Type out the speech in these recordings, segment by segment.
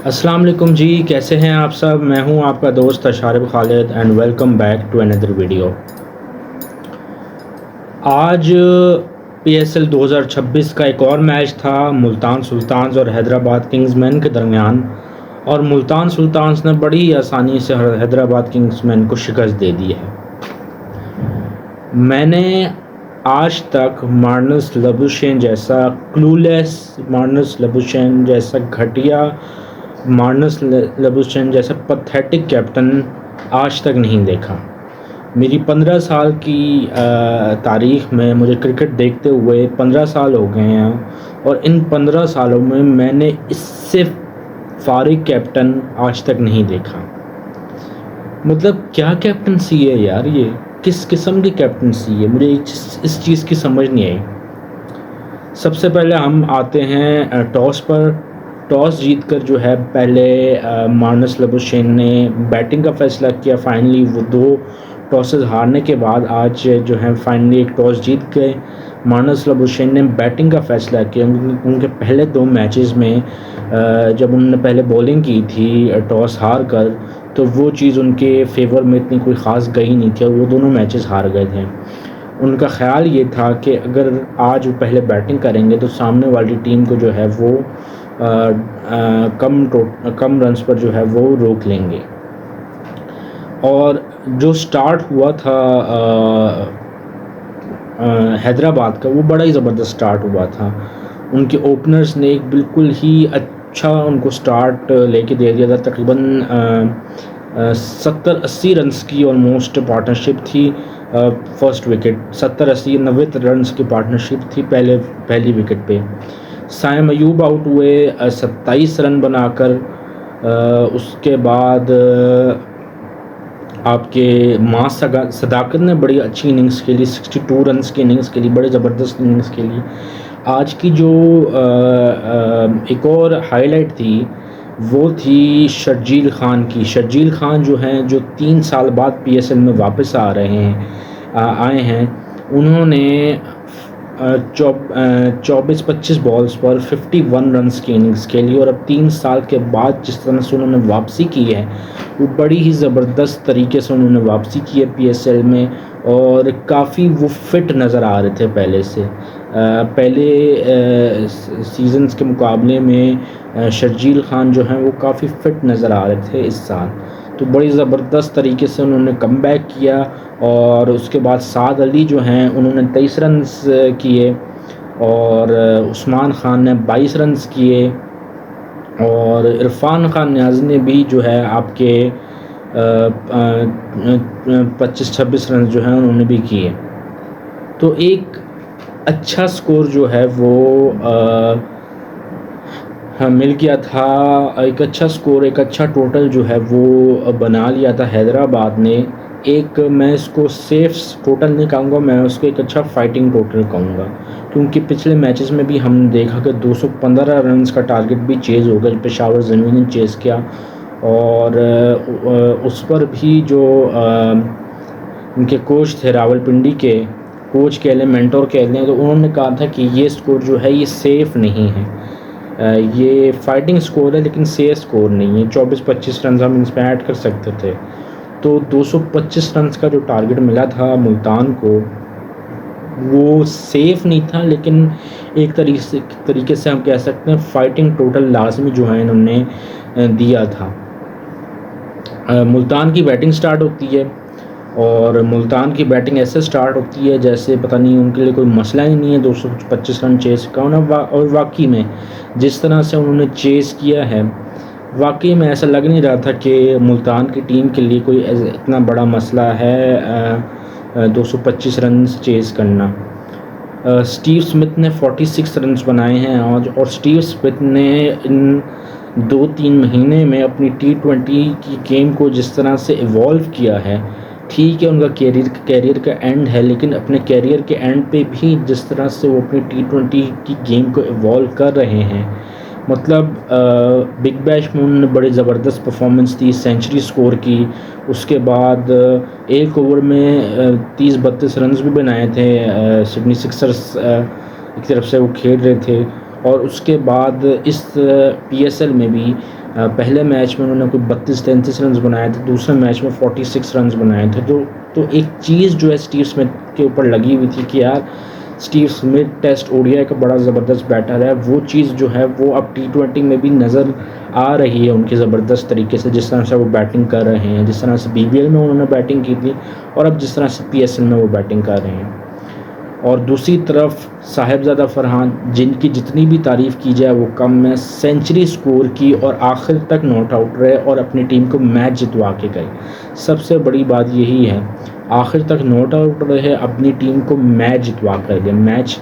अस्सलाम वालेकुम जी, कैसे हैं आप सब। मैं हूं आपका दोस्त Asharif Khalid and welcome back to another video. आज पीएसएल 2026 का एक और मैच था मुल्तान सुल्तान्स और हैदराबाद किंग्समैन के दरमियान, और मुल्तान सुल्तान्स ने बड़ी आसानी से हैदराबाद किंग्समैन को शिकस्त दे दी है। मैंने आज तक मार्नस लबुशेन जैसा क्लूलेस, मार्नस लबुशेन जैसा घटिया, मार्नस लबुशेन जैसा पथेटिक कैप्टन आज तक नहीं देखा। मेरी 15 साल की तारीख़ में मुझे क्रिकेट देखते हुए 15 साल हो गए हैं, और इन 15 सालों में मैंने इससे फारिग कैप्टन आज तक नहीं देखा। मतलब क्या कैप्टनसी है यार, ये किस किस्म की कैप्टनसी है, मुझे इस चीज़ की समझ नहीं आई। सबसे पहले हम आते हैं टॉस पर। टॉस जीतकर जो है पहले मार्नस लबुशेन ने बैटिंग का फ़ैसला किया। फाइनली वो 2 टॉसेस हारने के बाद आज जो है फाइनली एक टॉस जीत गए। मार्नस लबुशेन ने बैटिंग का फ़ैसला किया। उनके पहले 2 मैचेस में जब उन्होंने पहले बॉलिंग की थी टॉस हार कर, तो वो चीज़ उनके फेवर में इतनी कोई ख़ास गई नहीं थी और वो दोनों मैचेस हार गए थे। उनका ख़्याल ये था कि अगर आज वो पहले बैटिंग करेंगे तो सामने वाली टीम को जो है वो कम रन्स पर जो है वो रोक लेंगे। और जो स्टार्ट हुआ था हैदराबाद का, वो बड़ा ही ज़बरदस्त स्टार्ट हुआ था। उनके ओपनर्स ने एक बिल्कुल ही अच्छा उनको स्टार्ट लेके दे दिया था। तकरीबन 70-80 रन्स की ऑलमोस्ट पार्टनरशिप थी। फर्स्ट विकेट 70-80-90 रन्स की पार्टनरशिप थी पहली विकेट पे। साइम अयूब आउट हुए 27 रन बनाकर। उसके बाद आपके मां सदाकत ने बड़ी अच्छी इनिंग्स खेली, 62 रन्स की इनिंग्स खेली, बड़े ज़बरदस्त इनिंग्स खेली। आज की जो एक और हाईलाइट थी वो थी शर्जील खान की। शर्जील खान जो हैं, जो 3 साल बाद पीएसएल में वापस आए हैं, उन्होंने 24-25 बॉल्स पर 51 रन्स की इनिंग्स खेली। और अब 3 साल के बाद जिस तरह से उन्होंने वापसी की है, वो बड़ी ही ज़बरदस्त तरीके से उन्होंने वापसी की है पीएसएल में, और काफ़ी वो फिट नज़र आ रहे थे पहले से। पहले सीजन्स के मुकाबले में शर्जील खान जो हैं वो काफ़ी फ़िट नज़र आ रहे थे इस साल। तो बड़ी ज़बरदस्त तरीके से उन्होंने कमबैक किया। और उसके बाद साद अली जो हैं उन्होंने 23 रन्स किए, और उस्मान खान ने 22 रन्स किए, और इरफान खान न्याज़ी ने भी जो है आपके 25-26 रन जो हैं उन्होंने भी किए। तो एक अच्छा स्कोर जो है वो मिल गया था। एक अच्छा स्कोर, एक अच्छा टोटल जो है वो बना लिया था हैदराबाद ने। एक मैं इसको सेफ टोटल नहीं कहूँगा, मैं उसको एक अच्छा फाइटिंग टोटल कहूँगा, क्योंकि पिछले मैचेस में भी हमने देखा कि 215 रन्स का टारगेट भी चेज़ हो गया, पेशावर ज़मीन ने चेज़ किया। और उस पर भी जो उनके कोच थे रावलपिंडी के, कोच कह लें, मेंटोर कह लें, तो उन्होंने कहा था कि ये स्कोर जो है ये सेफ़ नहीं है, ये फाइटिंग स्कोर है लेकिन सेफ स्कोर नहीं है। 24-25 रन हम इसमें ऐड कर सकते थे। तो 225 रन का जो टारगेट मिला था मुल्तान को, वो सेफ़ नहीं था, लेकिन एक तरीके से हम कह सकते हैं फाइटिंग टोटल लाजमी जो है इन्होंने दिया था। मुल्तान की बैटिंग स्टार्ट होती है, और मुल्तान की बैटिंग ऐसे स्टार्ट होती है जैसे पता नहीं उनके लिए कोई मसला ही नहीं है 225 रन चेज़ का। और वाकई में जिस तरह से उन्होंने चेज़ किया है, वाकई में ऐसा लग नहीं रहा था कि मुल्तान की टीम के लिए कोई इतना बड़ा मसला है 225 रन चेज़ करना। स्टीव स्मिथ ने 46 रन बनाए हैं आज, और स्टीव स्मिथ ने इन 2-3 महीने में अपनी T20 की गेम को जिस तरह से इवॉल्व किया है, ठीक है उनका कैरियर का एंड है, लेकिन अपने कैरियर के एंड पे भी जिस तरह से वो अपनी T20 की गेम को इवॉल्व कर रहे हैं, मतलब बिग बैश में उन्होंने बड़ी ज़बरदस्त परफॉर्मेंस दी, सेंचुरी स्कोर की। उसके बाद एक ओवर में 30-32 रन्स भी बनाए थे सिडनी सिक्सर्स की तरफ से वो खेल रहे थे। और उसके बाद इस पीएसएल में भी पहले मैच में उन्होंने कोई 32-33 रन बनाए थे, दूसरे मैच में 46 रन बनाए थे। तो एक चीज़ जो है स्टीव स्मिथ के ऊपर लगी हुई थी कि यार स्टीव स्मिथ टेस्ट ओडीआई का बड़ा ज़बरदस्त बैटर है। वो चीज़ जो है वो अब T20 में भी नज़र आ रही है उनकी ज़बरदस्त तरीके से, जिस तरह से वो बैटिंग कर रहे हैं, जिस तरह से BBL में उन्होंने बैटिंग की थी और अब जिस तरह से PSL में वो बैटिंग कर रहे हैं। और दूसरी तरफ साहिबजादा फरहान, जिनकी जितनी भी तारीफ़ की जाए वो कम है, सेंचुरी स्कोर की और आखिर तक नॉट आउट रहे और अपनी टीम को मैच जितवा के गए। सबसे बड़ी बात यही है, आखिर तक नॉट आउट रहे, अपनी टीम को मैच जितवा कर गए। मैच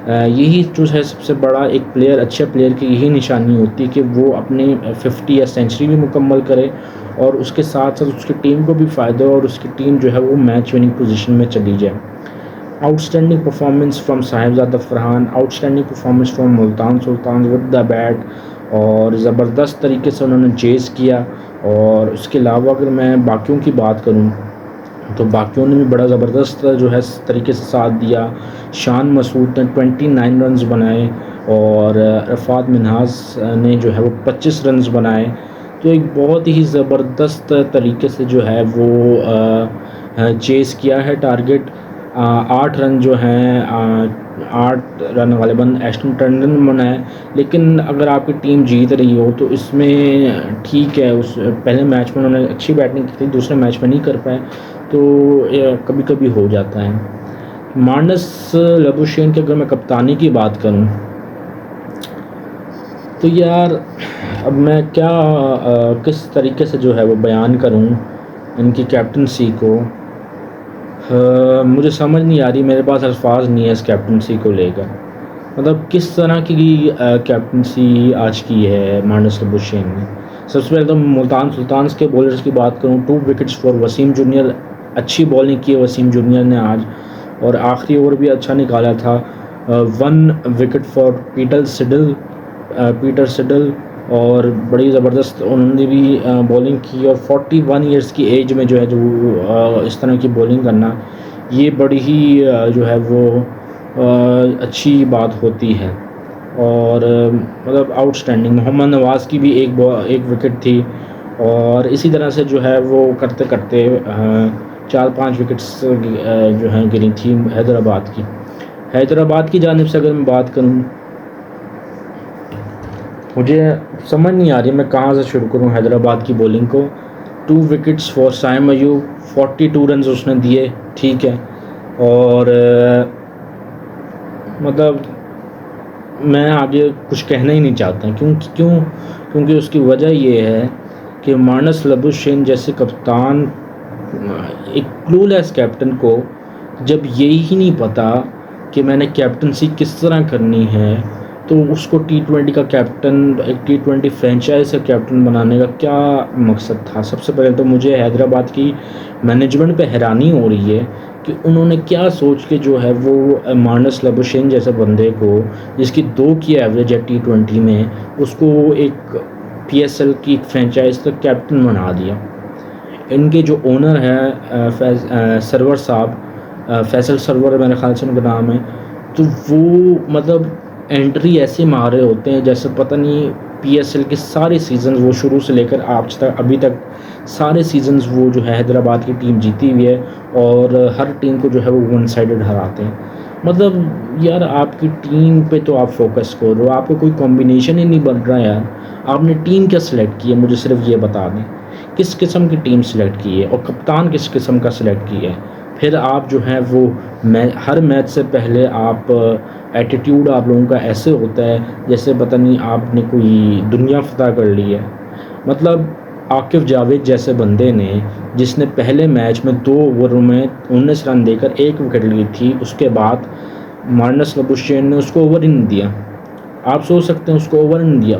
यही जो है सबसे बड़ा एक प्लेयर, अच्छे प्लेयर की यही निशानी होती है कि वो अपने 50 या सेंचुरी भी मुकम्मल करे और उसके साथ साथ उसकी टीम को भी फ़ायदा हो और उसकी टीम जो है वो मैच विनिंग पोजीशन में चली जाए। Outstanding performance from Sahibzada Farhan, outstanding performance from Multan Sultan with the bat, और ज़बरदस्त तरीके से उन्होंने चेज़ किया। और उसके अलावा अगर मैं बाकियों की बात करूं तो बाकियों ने भी बड़ा ज़बरदस्त जो है तरीके से साथ दिया। शान मसूद ने 29 रन्स बनाए और रफ़ात मिन्हाज ने जो है वो 25 रन्स बनाए। तो एक बहुत ही ज़बरदस्त तरीके से जो है वो चेज़ किया है टारगेट। 8 रन जो हैं 8 रन गालिबन एस्टन टंडन बनाए। लेकिन अगर आपकी टीम जीत रही हो तो इसमें ठीक है, उस पहले मैच में उन्होंने अच्छी बैटिंग की थी, दूसरे मैच में नहीं कर पाए, तो कभी कभी हो जाता है। मार्नस लबुशेन की अगर मैं कप्तानी की बात करूं तो यार अब मैं क्या किस तरीके से जो है वो बयान करूं इनकी कैप्टनसी को। मुझे समझ नहीं आ रही, मेरे पास अल्फाज नहीं है इस कैप्टनसी को लेकर। मतलब किस तरह की कैप्टनसी आज की है मार्नस लबुशेन ने। सबसे पहले तो मुल्तान सुल्तान्स के बॉलर्स की बात करूं, 2 विकेट्स फॉर वसीम जूनियर, अच्छी बॉलिंग की है वसीम जूनियर ने आज, और आखिरी ओवर भी अच्छा निकाला था। 1 विकेट फॉर पीटर सिडल, और बड़ी ज़बरदस्त उन्होंने भी बॉलिंग की। और 41 इयर्स की एज में जो है जो इस तरह की बॉलिंग करना, ये बड़ी ही जो है वो अच्छी बात होती है। और मतलब आउटस्टैंडिंग। मोहम्मद नवाज़ की भी एक विकेट थी, और इसी तरह से जो है वो करते करते 4-5 विकेट्स जो हैं गिरी थी हैदराबाद की जानिब से। अगर मैं बात करूं, मुझे समझ नहीं आ रही मैं कहाँ से शुरू करूं हैदराबाद की बॉलिंग को। 2 wickets for Saim Ayub, 42 run उसने दिए, ठीक है। और मतलब मैं आगे कुछ कहना ही नहीं चाहता, क्योंकि उसकी वजह ये है कि मार्नस लबुशेन जैसे कप्तान, एक क्लूलेस कैप्टन को जब यही ही नहीं पता कि मैंने कैप्टनसी किस तरह करनी है, तो उसको T20 का कैप्टन, एक T20 फ्रेंचाइज का कैप्टन बनाने का क्या मकसद था। सबसे पहले तो मुझे हैदराबाद की मैनेजमेंट पे हैरानी हो रही है कि उन्होंने क्या सोच के जो है वो मार्नस लबुशेन जैसे बंदे को, जिसकी 2 की एवरेज है T20 में, उसको एक PSL की एक फ्रेंचाइज का कैप्टन बना दिया। इनके जो ओनर हैं सरवर साहब, फैसल सरवर मेरे ख्याल से उनका नाम है, तो वो मतलब एंट्री ऐसे मारे होते हैं जैसे पता नहीं PSL के सारे सीजन्स वो शुरू से लेकर आज तक अभी तक सारे सीजन्स वो जो है हैदराबाद की टीम जीती हुई है, और हर टीम को जो है वो 1 साइडेड हराते हैं। मतलब यार आपकी टीम पे तो आप फोकस करो, आपको कोई कॉम्बिनेशन ही नहीं बन रहा यार। आपने टीम क्या सिलेक्ट की है, मुझे सिर्फ ये बता दें किस किस्म की टीम सिलेक्ट की है और कप्तान किस किस्म का सिलेक्ट की है। फिर आप जो है वो हर मैच से पहले आप एटीट्यूड आप लोगों का ऐसे होता है जैसे पता नहीं आपने कोई दुनिया फतह कर ली है। मतलब आकिफ जावेद जैसे बंदे ने, जिसने पहले मैच में 2 ओवरों में 19 रन देकर 1 विकेट ली थी, उसके बाद मार्नस लबुशेन ने उसको ओवर ही नहीं दिया। आप सोच सकते हैं उसको ओवर नहीं दिया।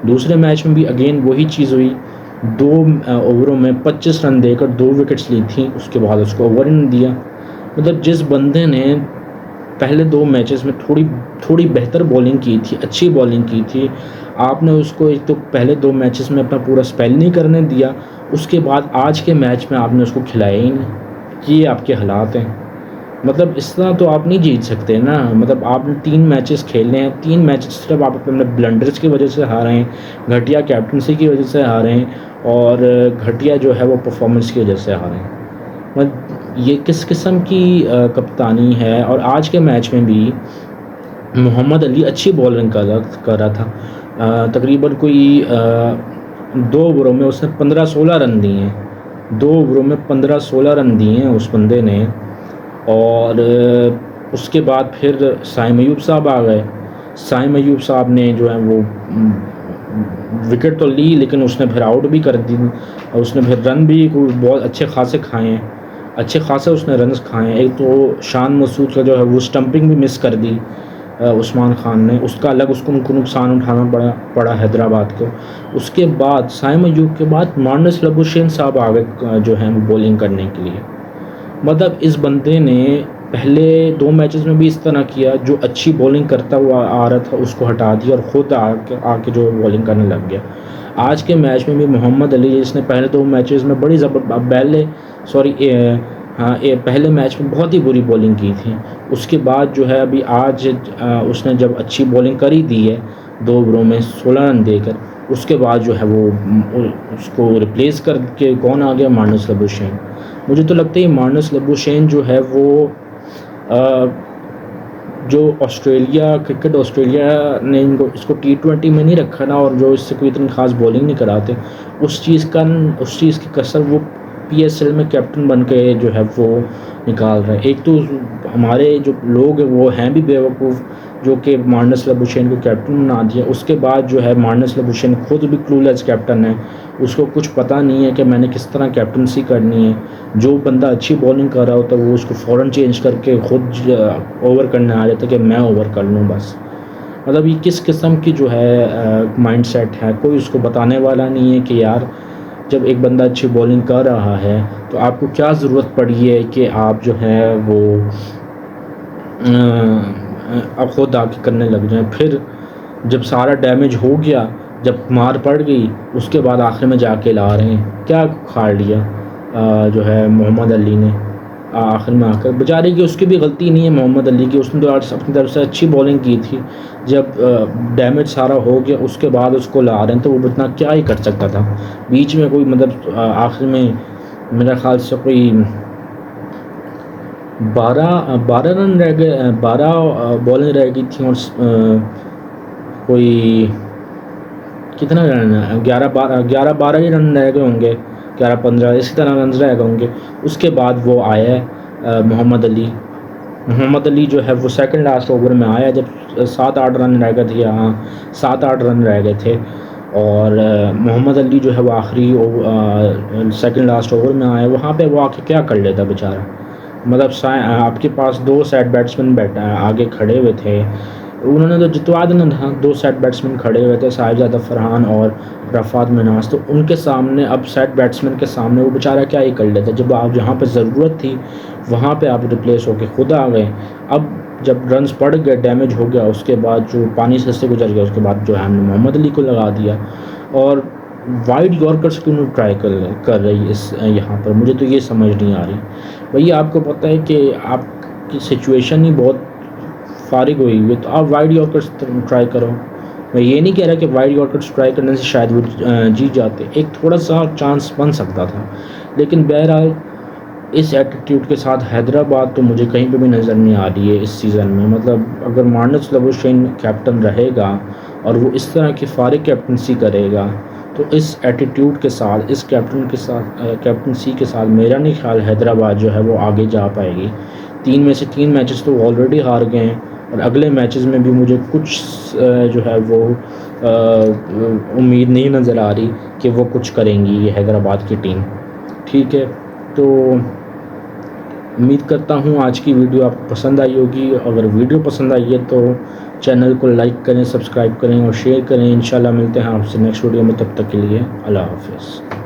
दूसरे मैच में भी अगेन वही चीज़ हुई, 2 ओवरों में 25 रन देकर 2 विकेट्स ली थी, उसके बाद उसको ओवर ही नहीं दिया। मतलब जिस बंदे ने पहले 2 मैचेस में थोड़ी बेहतर बॉलिंग की थी, अच्छी बॉलिंग की थी, आपने उसको एक तो पहले 2 मैचेस में अपना पूरा स्पेल नहीं करने दिया, उसके बाद आज के मैच में आपने उसको खिलाया ही नहीं। ये आपके हालात हैं। मतलब इस तरह तो आप नहीं जीत सकते ना। मतलब आपने 3 मैचेस खेलने हैं, 3 मैचेस सिर्फ आप अपने ब्लंडर्स की वजह से हारे हैं, घटिया कैप्टनसी की वजह से हारे हैं और घटिया जो है वो परफॉर्मेंस की वजह से हारे हैं। मतलब ये किस किस्म की कप्तानी है। और आज के मैच में भी मोहम्मद अली अच्छी बॉलिंग कर रहा था। तकरीबन कोई 2 ओवरों में उसने 15-16 रन दिए हैं। 2 ओवरों में 15-16 रन दिए हैं उस बंदे ने। और उसके बाद फिर साइम अयूब साहब आ गए। साइम अयूब साहब ने जो है वो विकेट तो ली, लेकिन उसने फिर आउट भी कर दी और उसने फिर रन भी बहुत अच्छे खासे खाए हैं, अच्छे खासे उसने रन्स खाए हैं। एक तो शान मसूद का जो है वो स्टंपिंग भी मिस कर दी उस्मान खान ने, उसका अलग उनको नुकसान उठाना पड़ा हैदराबाद को। उसके बाद साइम अयूब के बाद मार्नस लबुशेन साहब आ गए जो है वो बॉलिंग करने के लिए। मतलब इस बंदे ने पहले 2 मैचेस में भी इस तरह किया, जो अच्छी बॉलिंग करता हुआ आ रहा था उसको हटा दिया और ख़ुद आके जो बॉलिंग करने लग गया। आज के मैच में भी मोहम्मद अली जिसने पहले 2 मैचेस में बड़ी पहले मैच में बहुत ही बुरी बॉलिंग की थी। उसके बाद जो है अभी आज उसने जब अच्छी बॉलिंग कर ही दी है 2 ओवरों में 16 रन देकर, उसके बाद जो है वो उसको रिप्लेस करके कौन आ गया, मार्नस लबुशेन। मुझे तो लगता है मार्नस लबुशेन जो है वो जो ऑस्ट्रेलिया ने इसको T20 में नहीं रखा ना, और जो इससे कोई इतनी ख़ास बॉलिंग नहीं कराते, उस चीज़ की कसर वो PSL में कैप्टन बन के जो है वो निकाल रहा है। एक तो हमारे जो लोग हैं वो हैं भी बेवकूफ़, जो कि मार्नस लबुशेन को कैप्टन बना दिया। उसके बाद जो है मार्नस लबुशेन खुद भी क्लूलेस कैप्टन है, उसको कुछ पता नहीं है कि मैंने किस तरह कैप्टनसी करनी है। जो बंदा अच्छी बॉलिंग कर रहा होता है वो उसको फ़ौरन चेंज करके खुद ओवर करने आ जाता है कि मैं ओवर कर लूँ बस। मतलब ये किस किस्म की जो है माइंडसेट है, कोई उसको बताने वाला नहीं है कि यार जब एक बंदा अच्छी बॉलिंग कर रहा है तो आपको क्या ज़रूरत पड़ी है कि आप जो है वो अब खुद आके करने लग जाएं। फिर जब सारा डैमेज हो गया, जब मार पड़ गई, उसके बाद आखिर में जाके ला रहे हैं, क्या खाड़ लिया जो है मोहम्मद अली ने आखिर में आकर। बेचारे की उसकी भी गलती नहीं है मोहम्मद अली की, उसने तो आज अपनी तरफ से अच्छी बॉलिंग की थी। जब डैमेज सारा हो गया उसके बाद उसको ला रहे हैं तो वो इतना क्या ही कर सकता था। बीच में कोई मतलब आखिर में मेरा ख्याल से कोई 12 रन रह गए, 12 बॉलें रह गई थी और कोई कितना रन, 11-12 ही रन रह गए होंगे, 11-15 इसी तरह रन रह गए होंगे। उसके बाद वो आया है मोहम्मद अली जो है वो सेकंड लास्ट ओवर में आया जब 7-8 रन रह गए थे, यहाँ 7-8 रन रह गए थे। और मोहम्मद अली जो है वो आखिरी सेकंड लास्ट ओवर में आया, वहाँ पे वो आके क्या कर लेता बेचारा। मतलब आपके पास 2 सेट बैट्समैन आगे खड़े हुए थे, उन्होंने तो जितवा देना था। 2 सेट बैट्समैन खड़े हुए थे, साहिबजादा फरहान और रफ़ात मिनास, तो उनके सामने अब सेट बैट्समैन के सामने वो बेचारा क्या ही कर लेता। जब आप जहाँ पे ज़रूरत थी वहाँ पे आप रिप्लेस होके खुद आ गए। अब जब रन्स पड़ गए, डैमेज हो गया, उसके बाद जो पानी से गुजर गया, उसके बाद जो है हमने मोहम्मद अली को लगा दिया। और वाइड यॉर्कर्स क्यों ट्राई कर रही है इस यहाँ पर, मुझे तो ये समझ नहीं आ रही। भैया आपको पता है कि आपकी सिचुएशन ही बहुत फारिग हुई हुई, तो आप वाइड यॉर्कर्स ट्राई करो। मैं ये नहीं कह रहा कि वाइड यॉर्कर्स ट्राई करने से शायद वो जीत जाते, एक थोड़ा सा चांस बन सकता था। लेकिन बहरहाल इस एटीट्यूड के साथ हैदराबाद तो मुझे कहीं पे भी नज़र नहीं आ रही है इस सीज़न में। मतलब अगर मार्नस लबुशेन कैप्टन रहेगा और वो इस तरह की फारिग कैप्टनसी करेगा तो इस एटीट्यूड के साथ, इस कैप्टनसी के साथ मेरा नहीं ख्याल हैदराबाद जो है वो आगे जा पाएगी। 3 में से 3 मैचेस तो ऑलरेडी हार गए हैं और अगले मैचेस में भी मुझे कुछ जो है वो उम्मीद नहीं नज़र आ रही कि वो कुछ करेंगी ये हैदराबाद की टीम। ठीक है, तो उम्मीद करता हूँ आज की वीडियो आपको पसंद आई होगी। अगर वीडियो पसंद आई है तो चैनल को लाइक करें, सब्सक्राइब करें और शेयर करें। इंशाल्लाह मिलते हैं आपसे नेक्स्ट वीडियो में, तब तक के लिए अल्लाह हाफ़िज़।